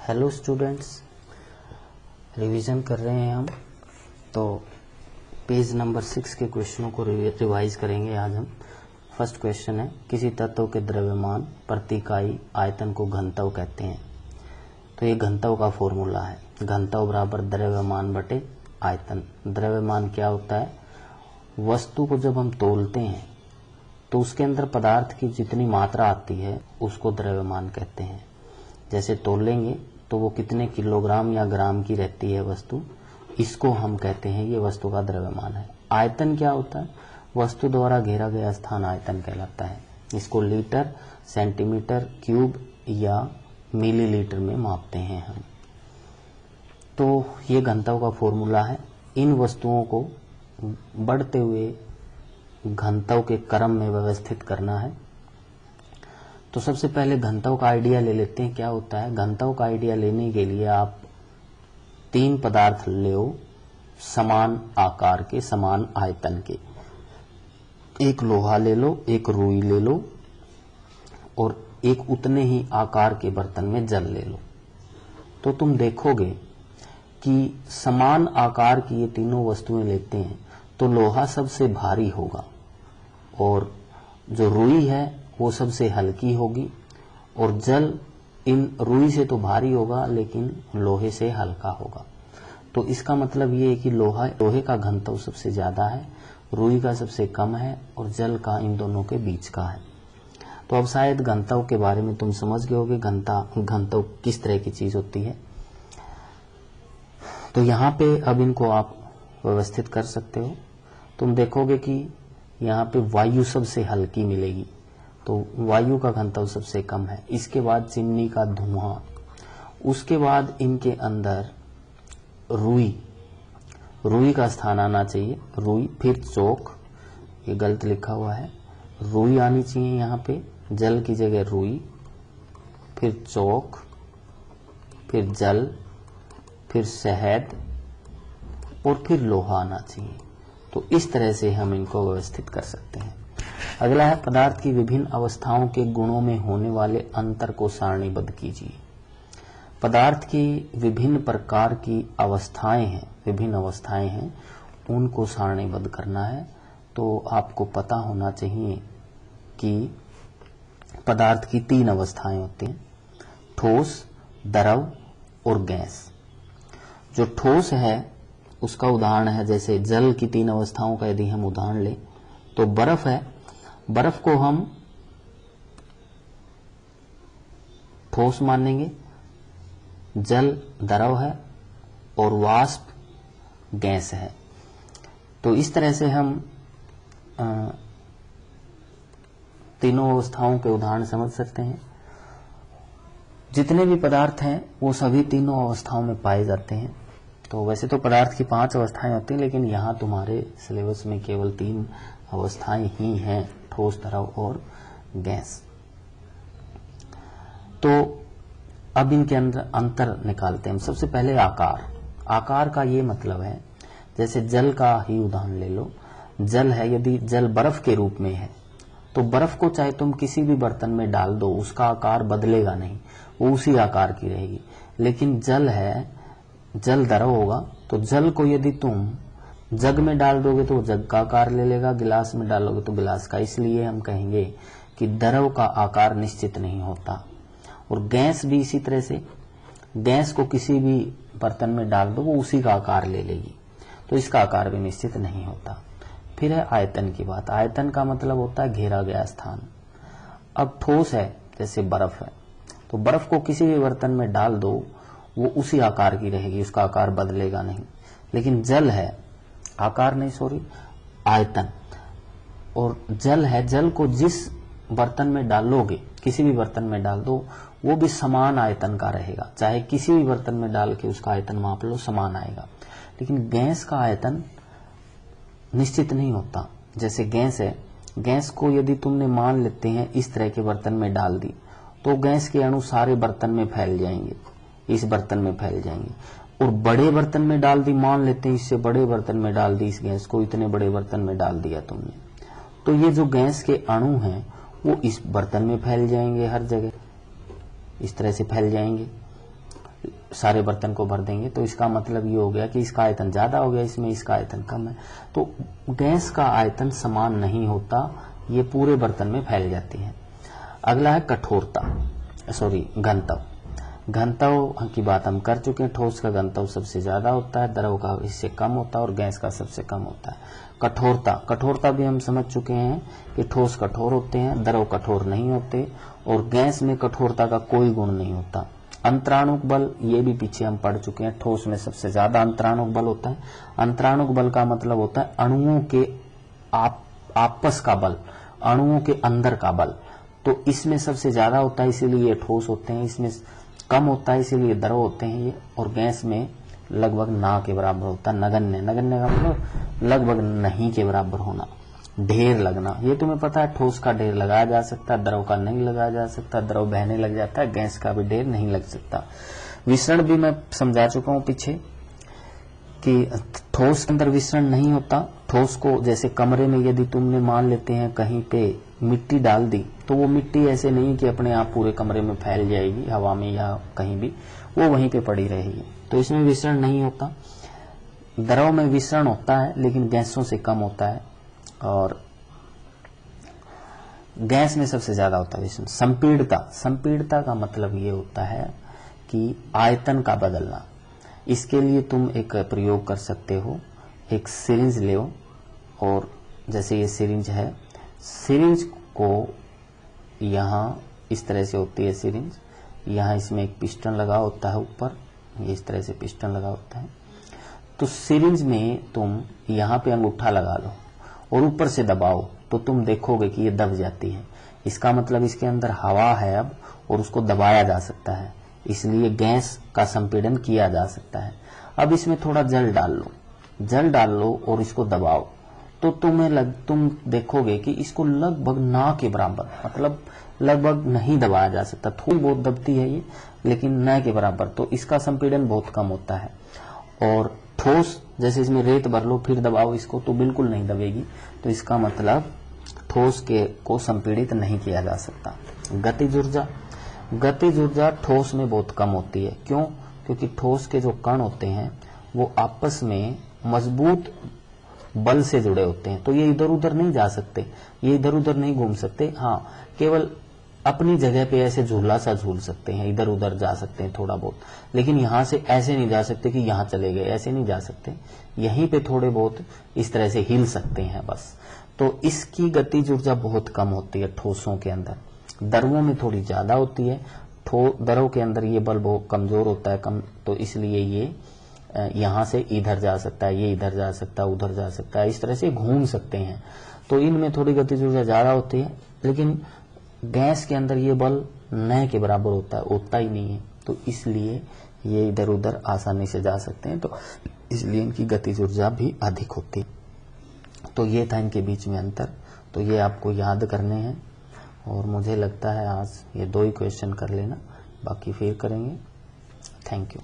Hello students, revision कर रहे हैं हम। तो पेज नंबर 6 के क्वेश्चनों को रिवाइज करेंगे आज हम। फर्स्ट क्वेश्चन है, किसी तत्व के द्रव्यमान प्रति इकाई आयतन को घनत्व कहते हैं। तो ये घनत्व का फॉर्मूला है, घनत्व बराबर द्रव्यमान बटे आयतन। द्रव्यमान क्या होता है? वस्तु को जब हम तोलते हैं तो उसके अंदर पदार्थ की जितनी मात्रा आती है उसको द्रव्यमान कहते हैं। जैसे तोलेंगे तो वो कितने किलोग्राम या ग्राम की रहती है वस्तु, इसको हम कहते हैं ये वस्तु का द्रव्यमान है। आयतन क्या होता है? वस्तु द्वारा घेरा गया स्थान आयतन कहलाता है। इसको लीटर, सेंटीमीटर क्यूब या मिलीलीटर में मापते हैं हम। तो ये घनत्व का फॉर्मूला है। इन वस्तुओं को बढ़ते हुए घनत्व के क्रम में व्यवस्थित करना है। तो सबसे पहले घनत्व का आइडिया ले लेते हैं। क्या होता है? घनत्व का आइडिया लेने के लिए आप 3 पदार्थ लो, समान आकार के, समान आयतन के। एक लोहा ले लो, एक रुई ले लो और एक उतने ही आकार के बर्तन में जल ले लो। तो तुम देखोगे कि समान आकार की ये तीनों वस्तुएं लेते हैं तो लोहा सबसे भारी होगा और जो रुई है वो सबसे हल्की होगी और जल इन रुई से तो भारी होगा लेकिन लोहे से हल्का होगा। तो इसका मतलब ये है कि लोहे का घनत्व सबसे ज्यादा है, रुई का सबसे कम है और जल का इन दोनों के बीच का है। तो अब शायद घनत्व के बारे में तुम समझ गए होगे, घनत्व किस तरह की चीज होती है। तो यहाँ पे अब इनको आप व्यवस्थित कर सकते हो। तुम देखोगे कि यहाँ पे वायु सबसे हल्की मिलेगी, तो वायु का घनत्व सबसे कम है। इसके बाद चिमनी का धुआं, उसके बाद इनके अंदर रुई का स्थान आना चाहिए, रुई, फिर चौक, ये गलत लिखा हुआ है, रुई आनी चाहिए यहाँ पे, जल की जगह रुई, फिर चौक, फिर जल, फिर शहद और फिर लोहा आना चाहिए। तो इस तरह से हम इनको व्यवस्थित कर सकते हैं। अगला है, पदार्थ की विभिन्न अवस्थाओं के गुणों में होने वाले अंतर को सारणीबद्ध कीजिए। पदार्थ की विभिन्न प्रकार की विभिन्न अवस्थाएं हैं, उनको सारणीबद्ध करना है। तो आपको पता होना चाहिए कि पदार्थ की 3 अवस्थाएं होती हैं, ठोस, द्रव और गैस। जो ठोस है उसका उदाहरण है, जैसे जल की 3 अवस्थाओं का यदि हम उदाहरण लें तो बर्फ है। बर्फ को हम ठोस मानेंगे, जल द्रव है और वाष्प गैस है। तो इस तरह से हम तीनों अवस्थाओं के उदाहरण समझ सकते हैं। जितने भी पदार्थ हैं वो सभी तीनों अवस्थाओं में पाए जाते हैं। तो वैसे तो पदार्थ की 5 अवस्थाएं होती हैं, लेकिन यहाँ तुम्हारे सिलेबस में केवल 3 अवस्थाएं ही हैं, ठोस, द्रव और गैस। तो अब इनके अंदर अंतर निकालते हैं। सबसे पहले आकार का ये मतलब है, जैसे जल का ही उदाहरण ले लो। जल है, यदि जल बर्फ के रूप में है तो बर्फ को चाहे तुम किसी भी बर्तन में डाल दो, उसका आकार बदलेगा नहीं, वो उसी आकार की रहेगी। लेकिन जल है, जल द्रव होगा, तो जल को यदि तुम जग में डाल दोगे तो जग का आकार ले लेगा, गिलास में डालोगे तो गिलास का। इसलिए हम कहेंगे कि द्रव का आकार निश्चित नहीं होता। और गैस भी इसी तरह से, गैस को किसी भी बर्तन में डाल दो वो उसी का आकार ले लेगी, तो इसका आकार भी निश्चित नहीं होता। फिर है आयतन की बात। आयतन का मतलब होता है घेरा गया स्थान। अब ठोस है, जैसे बर्फ है, तो बर्फ को किसी भी बर्तन में डाल दो वो उसी आकार की रहेगी, उसका आकार बदलेगा नहीं। लेकिन जल है, आयतन, और जल है, जल को जिस बर्तन में डालोगे, किसी भी बर्तन में डाल दो, वो भी समान आयतन का रहेगा। चाहे किसी भी बर्तन में डाल के उसका आयतन माप लो, समान आएगा। लेकिन गैस का आयतन निश्चित नहीं होता। जैसे गैस है, गैस को यदि तुमने मान लेते हैं इस तरह के बर्तन में डाल दी तो गैस के अणु सारे बर्तन में फैल जाएंगे, इस बर्तन में फैल जाएंगे। और बड़े बर्तन में डाल दी, मान लेते हैं इससे बड़े बर्तन में डाल दी, इस गैस को इतने बड़े बर्तन में डाल दिया तुमने, तो ये जो गैस के अणु हैं वो इस बर्तन में फैल जाएंगे, हर जगह इस तरह से फैल जाएंगे। सारे बर्तन को भर देंगे तो इसका मतलब ये हो गया कि इसका आयतन ज्यादा हो गया, इसमें इसका आयतन कम है। तो गैस का आयतन समान नहीं होता, ये पूरे बर्तन में फैल जाती है। अगला है कठोरता, घनत्व। घनत्व की बात हम कर चुके हैं। ठोस का घनत्व सबसे ज्यादा होता है, द्रव का इससे कम होता है और गैस का सबसे कम होता है। कठोरता भी हम समझ चुके हैं कि ठोस कठोर होते हैं, द्रव कठोर नहीं होते, और गैस में कठोरता का कोई गुण नहीं होता। अंतराणुक बल, ये भी पीछे हम पढ़ चुके हैं। ठोस में सबसे ज्यादा अंतराणुक बल होता है। अंतराणुक बल का मतलब होता है अणुओं के आपस का बल, अणुओं के अंदर का बल। तो इसमें सबसे ज्यादा होता है, इसीलिए ये ठोस होते हैं। इसमें कम होता है, इसीलिए द्रव होते हैं ये। और गैस में लगभग ना के बराबर होता है, नगण्य। नगण्य का मतलब लगभग नहीं के बराबर होना, ढेर लगना। ये तुम्हें पता है, ठोस का ढेर लगाया जा सकता है, द्रव का नहीं लगाया जा सकता। द्रव बहने लग जाता है, गैस का भी ढेर नहीं लग सकता। विसरण भी मैं समझा चुका हूं पीछे कि ठोस के अंदर विसरण नहीं होता। ठोस को जैसे कमरे में यदि तुमने मान लेते हैं कहीं पे मिट्टी डाल दी, तो वो मिट्टी ऐसे नहीं कि अपने आप पूरे कमरे में फैल जाएगी हवा में या कहीं भी, वो वहीं पे पड़ी रहेगी। तो इसमें विसरण नहीं होता। द्रव में विसरण होता है लेकिन गैसों से कम होता है, और गैस में सबसे ज्यादा होता है विसरण। संपीड़ता का मतलब ये होता है कि आयतन का बदलना। इसके लिए तुम एक प्रयोग कर सकते हो। एक सिरिंज ले, और जैसे ये सिरिंज है, सिरिंज को यहाँ इस तरह से होती है सिरिंज, यहाँ इसमें एक पिस्टन लगा होता है ऊपर, ये इस तरह से पिस्टन लगा होता है। तो सिरिंज में तुम यहाँ पे अंगूठा लगा लो और ऊपर से दबाओ, तो तुम देखोगे कि ये दब जाती है। इसका मतलब इसके अंदर हवा है अब, और उसको दबाया जा सकता है, इसलिए गैस का संपीड़न किया जा सकता है। अब इसमें थोड़ा जल डाल लो और इसको दबाओ, तो तुम देखोगे कि इसको लगभग ना के बराबर, मतलब लगभग नहीं दबाया जा सकता। थोड़ी बहुत दबती है ये, लेकिन न के बराबर। तो इसका संपीड़न बहुत कम होता है। और ठोस, जैसे इसमें रेत भर लो फिर दबाओ इसको, तो बिल्कुल नहीं दबेगी। तो इसका मतलब ठोस को संपीड़ित नहीं किया जा सकता। गतिज ऊर्जा ठोस में बहुत कम होती है। क्यों? क्योंकि ठोस के जो कण होते हैं वो आपस में मजबूत बल से जुड़े होते हैं, तो ये इधर उधर नहीं जा सकते, ये इधर उधर नहीं घूम सकते। हाँ, केवल अपनी जगह पे ऐसे झूला सा झूल सकते हैं, इधर उधर जा सकते हैं थोड़ा बहुत, लेकिन यहाँ से ऐसे नहीं जा सकते कि यहाँ चले गए, ऐसे नहीं जा सकते। यहीं पे थोड़े बहुत इस तरह से हिल सकते हैं बस। तो इसकी गतिज ऊर्जा बहुत कम होती है ठोसों के अंदर। द्रवों में थोड़ी ज्यादा होती है। द्रव के अंदर ये बल बहुत कमजोर होता है, कम, तो इसलिए ये यहाँ से इधर जा सकता है, ये इधर जा सकता है, उधर जा सकता है, इस तरह से घूम सकते हैं। तो इनमें थोड़ी गतिज ऊर्जा ज्यादा होती है, लेकिन गैस के अंदर ये बल न के बराबर होता ही नहीं है। तो इसलिए ये इधर उधर आसानी से जा सकते हैं, तो इसलिए इनकी गतिज ऊर्जा भी अधिक होती है। तो ये था इनके बीच में अंतर। तो ये आपको याद करने हैं, और मुझे लगता है आज ये 2 ही क्वेश्चन कर लेना, बाकी फिर करेंगे। Thank you.